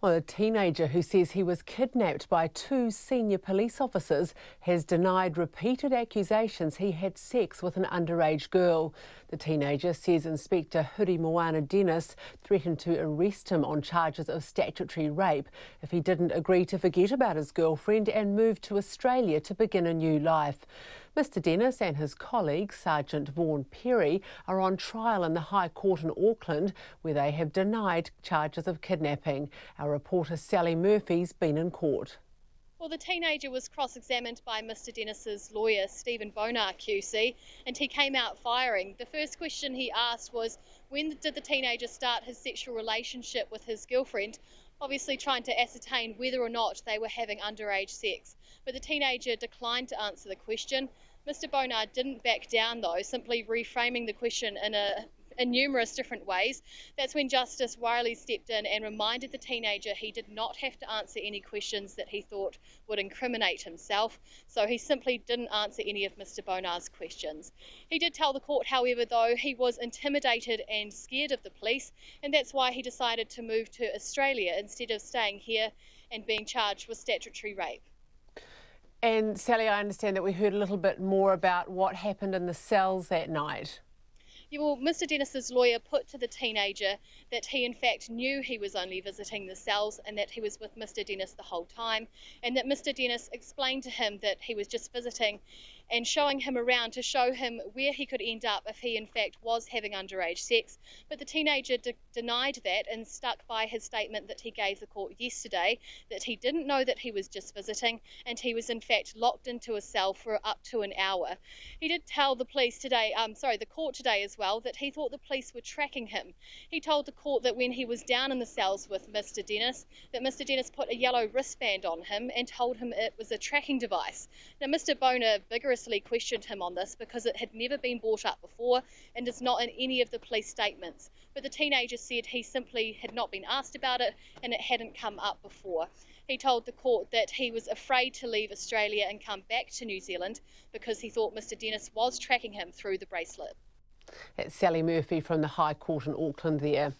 Well, a teenager who says he was kidnapped by two senior police officers has denied repeated accusations he had sex with an underage girl. The teenager says Inspector Huri Moana Dennis threatened to arrest him on charges of statutory rape if he didn't agree to forget about his girlfriend and move to Australia to begin a new life. Mr Dennis and his colleague, Sergeant Vaughan Perry, are on trial in the High Court in Auckland, where they have denied charges of kidnapping. Our reporter Sally Murphy's been in court. Well, the teenager was cross-examined by Mr Dennis's lawyer, Stephen Bonar QC, and he came out firing. The first question he asked was, when did the teenager start his sexual relationship with his girlfriend? Obviously trying to ascertain whether or not they were having underage sex. But the teenager declined to answer the question. Mr Bonar didn't back down though, simply reframing the question in numerous different ways. That's when Justice Wiley stepped in and reminded the teenager he did not have to answer any questions that he thought would incriminate himself, so he simply didn't answer any of Mr Bonar's questions. He did tell the court, however, though, he was intimidated and scared of the police, and that's why he decided to move to Australia instead of staying here and being charged with statutory rape. And Sally, I understand that we heard a little bit more about what happened in the cells that night. Yeah, well, Mr Dennis's lawyer put to the teenager that he in fact knew he was only visiting the cells and that he was with Mr Dennis the whole time, and that Mr Dennis explained to him that he was just visiting and showing him around to show him where he could end up if he in fact was having underage sex. But the teenager denied that and stuck by his statement that he gave the court yesterday, that he didn't know that he was just visiting and he was in fact locked into a cell for up to an hour. He did tell the police today, the court today as well, that he thought the police were tracking him. He told the court that when he was down in the cells with Mr Dennis, that Mr Dennis put a yellow wristband on him and told him it was a tracking device. Now, Mr Bonar vigorously questioned him on this because it had never been brought up before and is not in any of the police statements. But the teenager said he simply had not been asked about it and it hadn't come up before. He told the court that he was afraid to leave Australia and come back to New Zealand because he thought Mr Dennis was tracking him through the bracelet. That's Sally Murphy from the High Court in Auckland there.